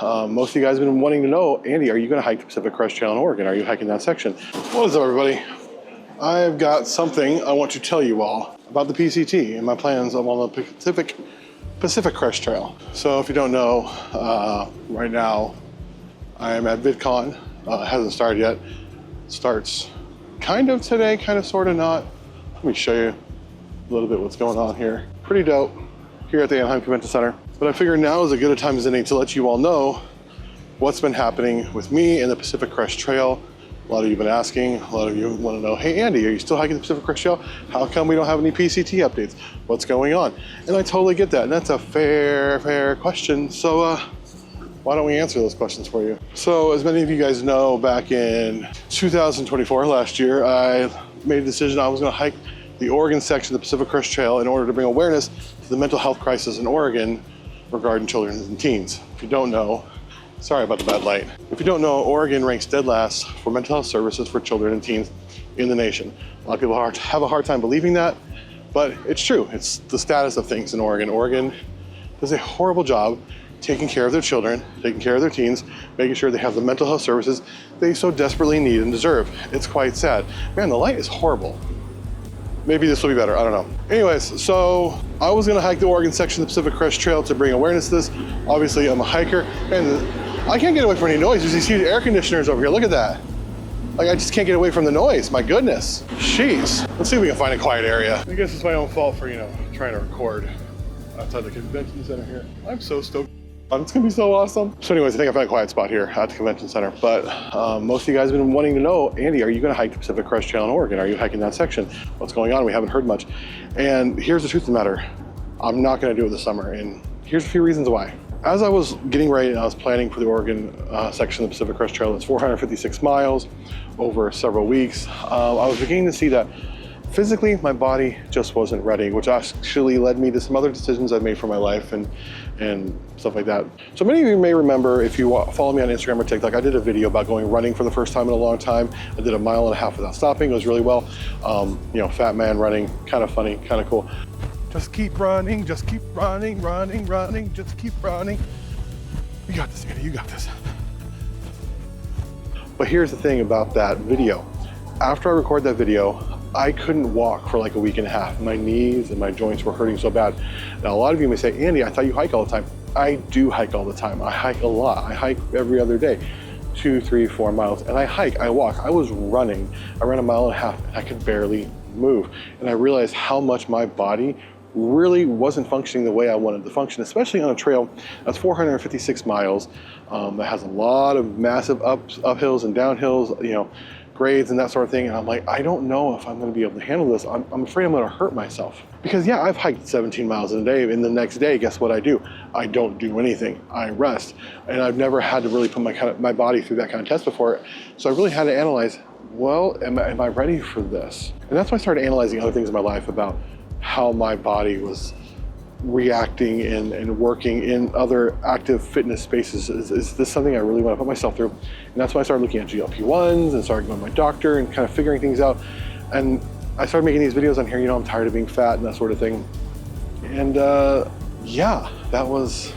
Most of you guys have been wanting to know, Andy, are you going to hike the Pacific Crest Trail in Oregon? Are you hiking that section? What is up, everybody? I've got something I want to tell you all about the PCT and my plans on the Pacific Crest Trail. So if you don't know, right now I am at VidCon. It hasn't started yet. It starts kind of today, kind of sort of not. Let me show you a little bit what's going on here. Pretty dope here at the Anaheim Convention Center. But I figure now is as good a time as any to let you all know what's been happening with me and the Pacific Crest Trail. A lot of you have been asking, a lot of you want to know, hey Andy, are you still hiking the Pacific Crest Trail? How come we don't have any PCT updates? What's going on? And I totally get that, and that's a fair question. So why don't we answer those questions for you? So as many of you guys know, back in 2024, last year, I made a decision I was going to hike the Oregon section of the Pacific Crest Trail in order to bring awareness to the mental health crisis in Oregon regarding children and teens. If you don't know, sorry about the bad light. If you don't know, Oregon ranks dead last for mental health services for children and teens in the nation. A lot of people have a hard time believing that, but it's true. It's the status of things in Oregon. Oregon does a horrible job taking care of their children, taking care of their teens, making sure they have the mental health services they so desperately need and deserve. It's quite sad. Man, the light is horrible. Maybe this will be better, I don't know. Anyways, so I was gonna hike the Oregon section of the Pacific Crest Trail to bring awareness to this. Obviously, I'm a hiker, and I can't get away from any noise. There's these huge air conditioners over here, look at that. Like, I just can't get away from the noise, my goodness. Jeez. Let's see if we can find a quiet area. I guess it's my own fault for, trying to record outside the convention center here. I'm so stoked. It's gonna be so awesome. So anyways, I think I found a quiet spot here at the convention center. But most of you guys have been wanting to know, Andy, are you gonna hike the Pacific Crest Trail in Oregon? Are you hiking that section? What's going on? We haven't heard much. And here's the truth of the matter. I'm not gonna do it this summer. And here's a few reasons why. As I was getting ready and I was planning for the Oregon section of the Pacific Crest Trail, it's 456 miles over several weeks. I was beginning to see that physically, my body just wasn't ready, which actually led me to some other decisions I've made for my life and stuff like that. So many of you may remember, if you follow me on Instagram or TikTok, I did a video about going running for the first time in a long time. I did 1.5 miles without stopping. It was really well. Fat man running, kind of funny, kind of cool. Just keep running, just keep running, just keep running. You got this, Andy, you got this. But here's the thing about that video. After I recorded that video, I couldn't walk for like a week and a half. My knees and my joints were hurting so bad. Now, a lot of you may say, Andy, I thought you hike all the time. I do hike all the time. I hike a lot. I hike every other day, 2, 3, 4 miles. And I walk. I was running. I ran 1.5 miles and I could barely move. And I realized how much my body really wasn't functioning the way I wanted to function, especially on a trail that's 456 miles, that has a lot of massive uphills and downhills, grades and that sort of thing. And I'm like, I don't know if I'm gonna be able to handle this. I'm afraid I'm gonna hurt myself. Because yeah, I've hiked 17 miles in a day, and the next day, guess what I do? I don't do anything, I rest. And I've never had to really put my body through that kind of test before. So I really had to analyze, well, am I ready for this? And that's why I started analyzing other things in my life about how my body was reacting and working in other active fitness spaces. Is this something I really want to put myself through? And that's why I started looking at GLP-1s and started going to my doctor and kind of figuring things out. And I started making these videos on here, I'm tired of being fat and that sort of thing. And yeah, that was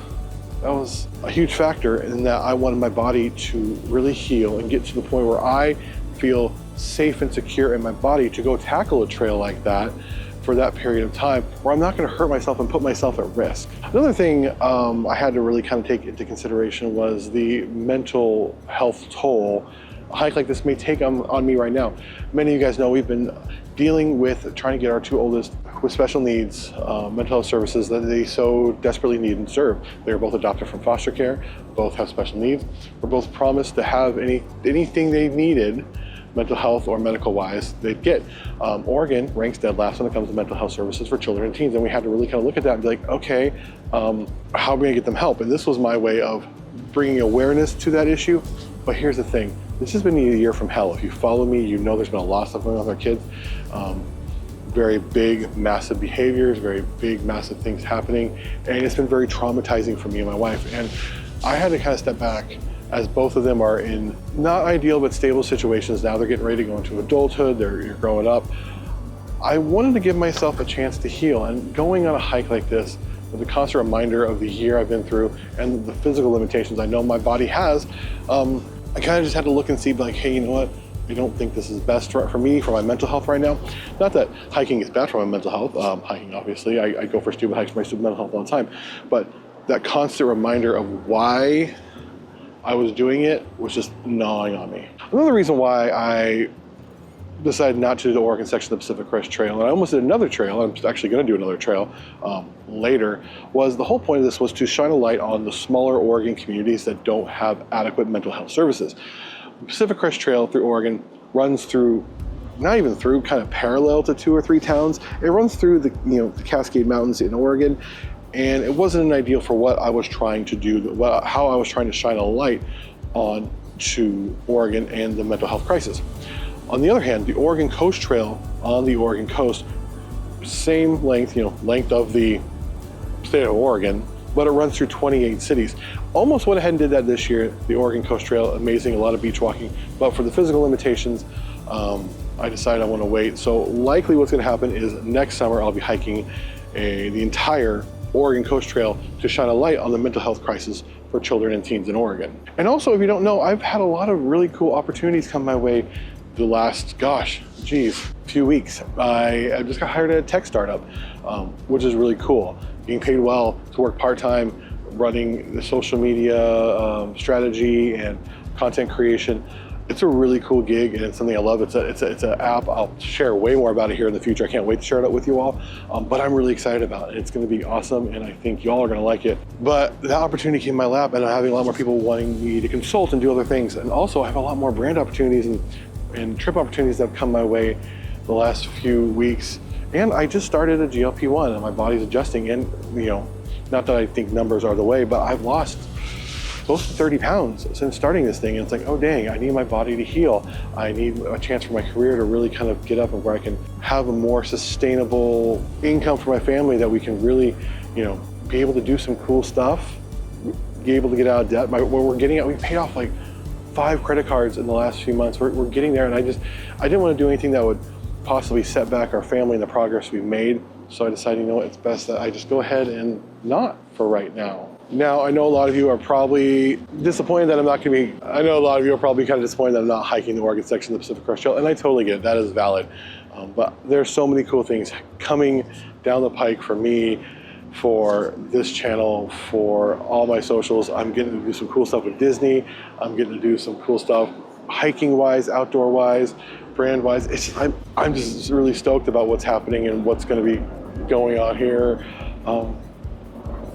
a huge factor in that I wanted my body to really heal and get to the point where I feel safe and secure in my body to go tackle a trail like that for that period of time where I'm not going to hurt myself and put myself at risk. Another thing I had to really kind of take into consideration was the mental health toll a hike like this may take on me right now. Many of you guys know we've been dealing with trying to get our 2 oldest with special needs mental health services that they so desperately need and deserve. They are both adopted from foster care, both have special needs. We're both promised to have anything they needed mental health or medical wise, they'd get. Oregon ranks dead last when it comes to mental health services for children and teens. And we had to really kind of look at that and be like, okay, how are we gonna get them help? And this was my way of bringing awareness to that issue. But here's the thing, this has been a year from hell. If you follow me, you know there's been a lot of stuff going on with our kids. Very big, massive behaviors, very big, massive things happening. And it's been very traumatizing for me and my wife. And I had to kind of step back, as both of them are in not ideal but stable situations. Now they're getting ready to go into adulthood, you're growing up. I wanted to give myself a chance to heal, and going on a hike like this with the constant reminder of the year I've been through and the physical limitations I know my body has, I kind of just had to look and see, like, hey, you know what? I don't think this is best for me, for my mental health right now. Not that hiking is bad for my mental health. Hiking, obviously, I go for stupid hikes for my stupid mental health all the time. But that constant reminder of why I was doing it was just gnawing on me. Another reason why I decided not to do the Oregon section of the Pacific Crest Trail, and I almost did another trail, I'm actually going to do another trail later, was the whole point of this was to shine a light on the smaller Oregon communities that don't have adequate mental health services. The Pacific Crest Trail through Oregon runs through, not even through, kind of parallel to 2 or 3 towns. It runs through the the Cascade Mountains in Oregon, and it wasn't an ideal for what I was trying to do, how I was trying to shine a light on to Oregon and the mental health crisis. On the other hand, the Oregon Coast Trail on the Oregon coast, same length, length of the state of Oregon, but it runs through 28 cities. Almost went ahead and did that this year. The Oregon Coast Trail, amazing, a lot of beach walking, but for the physical limitations, I decided I want to wait. So likely what's going to happen is next summer I'll be hiking the entire Oregon Coast Trail to shine a light on the mental health crisis for children and teens in Oregon. And also, if you don't know, I've had a lot of really cool opportunities come my way the last, few weeks. I just got hired at a tech startup, which is really cool. Being paid well to work part-time, running the social media strategy and content creation. It's a really cool gig, and it's something I love. It's an app. I'll share way more about it here in the future. I can't wait to share it with you all, but I'm really excited about it. It's going to be awesome, and I think y'all are going to like it. But that opportunity came in my lap, and I'm having a lot more people wanting me to consult and do other things. And also, I have a lot more brand opportunities and trip opportunities that have come my way the last few weeks. And I just started a GLP-1, and my body's adjusting. And not that I think numbers are the way, but I've lost close to 30 pounds since starting this thing. And it's like, oh dang, I need my body to heal. I need a chance for my career to really kind of get up and where I can have a more sustainable income for my family, that we can really, be able to do some cool stuff, be able to get out of debt. Where we're getting at, we paid off like 5 credit cards in the last few months. We're getting there, and I didn't want to do anything that would possibly set back our family and the progress we've made. So I decided, it's best that I just go ahead and not for right now. Now, I know a lot of you are probably disappointed that I'm not going to be, I know a lot of you are probably kind of disappointed that I'm not hiking the Oregon section of the Pacific Crest Trail, and I totally get it, that is valid. But there's so many cool things coming down the pike for me, for this channel, for all my socials. I'm getting to do some cool stuff with Disney. I'm getting to do some cool stuff hiking-wise, outdoor-wise, brand-wise. I'm just really stoked about what's happening and what's going to be going on here.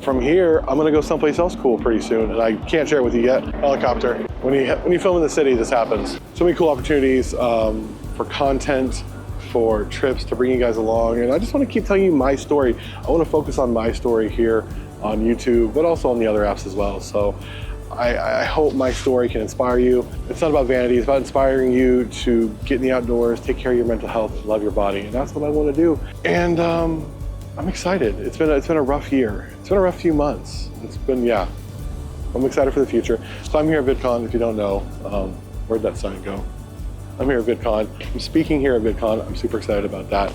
From here, I'm going to go someplace else cool pretty soon, and I can't share it with you yet. Helicopter. When you film in the city, this happens. So many cool opportunities for content, for trips, to bring you guys along, and I just want to keep telling you my story. I want to focus on my story here on YouTube, but also on the other apps as well. So I hope my story can inspire you. It's not about vanity, it's about inspiring you to get in the outdoors, take care of your mental health, love your body, and that's what I want to do. And I'm excited. It's been a rough year. It's been a rough few months. I'm excited for the future. So I'm here at VidCon, if you don't know. Where'd that sign go? I'm here at VidCon. I'm speaking here at VidCon. I'm super excited about that.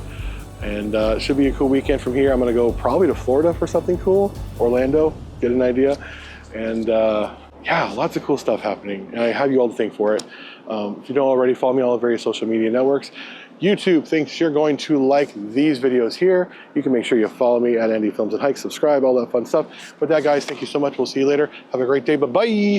And it should be a cool weekend from here. I'm gonna go probably to Florida for something cool, Orlando, get an idea. And lots of cool stuff happening. And I have you all to thank for it. If you don't already, follow me on all the various social media networks. YouTube thinks you're going to like these videos here. You can make sure you follow me at Andy Films and Hikes, subscribe, all that fun stuff. With that, guys, thank you so much. We'll see you later. Have a great day. Bye-bye.